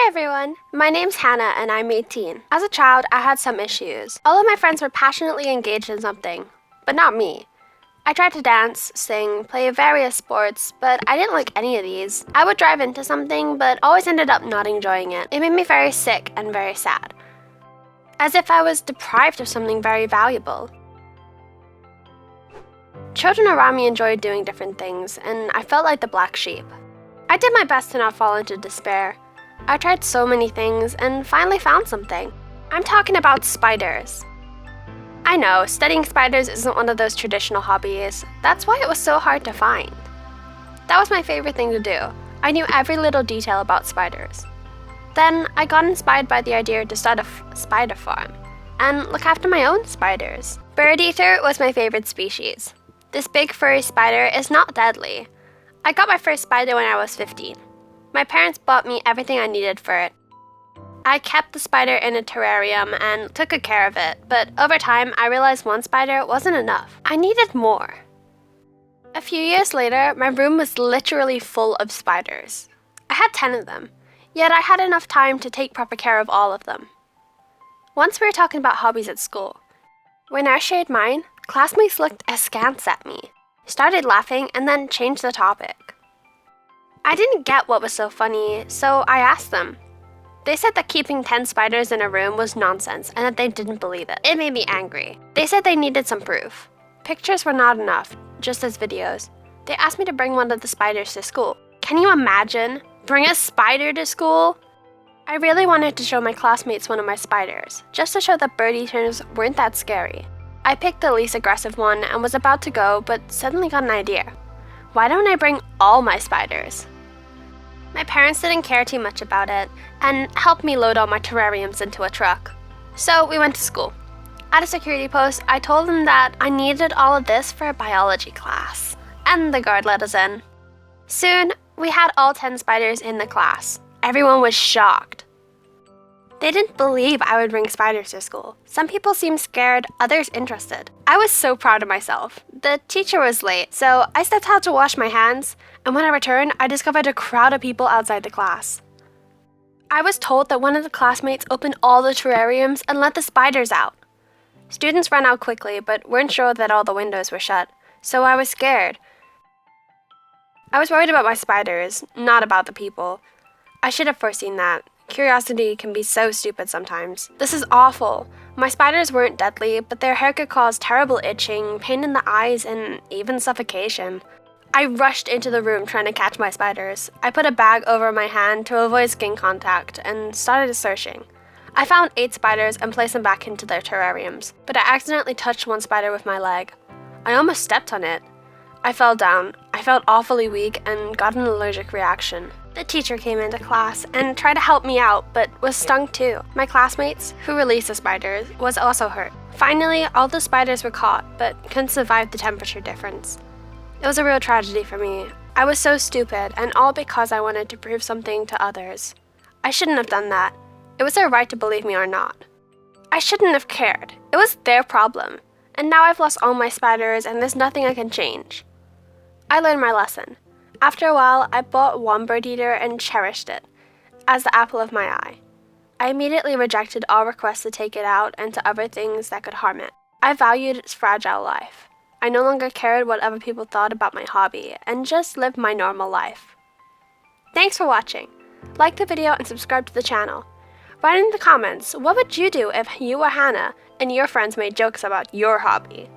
Hi everyone, my name's Hannah and I'm 18. As a child, I had some issues. All of my friends were passionately engaged in something, but not me. I tried to dance, sing, play various sports, but I didn't like any of these. I would drive into something, but always ended up not enjoying it. It made me very sick and very sad. As if I was deprived of something very valuable. Children around me enjoyed doing different things, and I felt like the black sheep. I did my best to not fall into despair. I tried so many things and finally found something. I'm talking about spiders. I know, studying spiders isn't one of those traditional hobbies. That's why it was so hard to find. That was my favorite thing to do. I knew every little detail about spiders. Then I got inspired by the idea to start a spider farm and look after my own spiders. Bird eater was my favorite species. This big furry spider is not deadly. I got my first spider when I was 15. My parents bought me everything I needed for it. I kept the spider in a terrarium and took good care of it, but over time I realized one spider wasn't enough. I needed more. A few years later, my room was literally full of spiders. I had 10 of them, yet I had enough time to take proper care of all of them. Once we were talking about hobbies at school. When I shared mine, classmates looked askance at me, started laughing, and then changed the topic. I didn't get what was so funny, so I asked them. They said that keeping 10 spiders in a room was nonsense and that they didn't believe it. It made me angry. They said they needed some proof. Pictures were not enough, just as videos. They asked me to bring one of the spiders to school. Can you imagine? Bring a spider to school? I really wanted to show my classmates one of my spiders, just to show that bird eaters weren't that scary. I picked the least aggressive one and was about to go, but suddenly got an idea. Why don't I bring all my spiders? My parents didn't care too much about it and helped me load all my terrariums into a truck. So we went to school. At a security post, I told them that I needed all of this for a biology class, and the guard let us in. Soon, we had all 10 spiders in the class. Everyone was shocked. They didn't believe I would bring spiders to school. Some people seemed scared, others interested. I was so proud of myself. The teacher was late, so I stepped out to wash my hands, and when I returned, I discovered a crowd of people outside the class. I was told that one of the classmates opened all the terrariums and let the spiders out. Students ran out quickly, but weren't sure that all the windows were shut, so I was scared. I was worried about my spiders, not about the people. I should have foreseen that. Curiosity can be so stupid sometimes. This is awful. My spiders weren't deadly, but their hair could cause terrible itching, pain in the eyes, and even suffocation. I rushed into the room trying to catch my spiders. I put a bag over my hand to avoid skin contact and started searching. I found 8 spiders and placed them back into their terrariums, but I accidentally touched one spider with my leg. I almost stepped on it. I fell down. I felt awfully weak and got an allergic reaction. The teacher came into class and tried to help me out, but was stung too. My classmates, who released the spiders, was also hurt. Finally, all the spiders were caught, but couldn't survive the temperature difference. It was a real tragedy for me. I was so stupid, and all because I wanted to prove something to others. I shouldn't have done that. It was their right to believe me or not. I shouldn't have cared. It was their problem. And now I've lost all my spiders, and there's nothing I can change. I learned my lesson. After a while, I bought one bird eater and cherished it as the apple of my eye. I immediately rejected all requests to take it out and to other things that could harm it. I valued its fragile life. I no longer cared what other people thought about my hobby and just lived my normal life. Thanks for watching. Like the video and subscribe to the channel. Write in the comments, what would you do if you were Hannah and your friends made jokes about your hobby?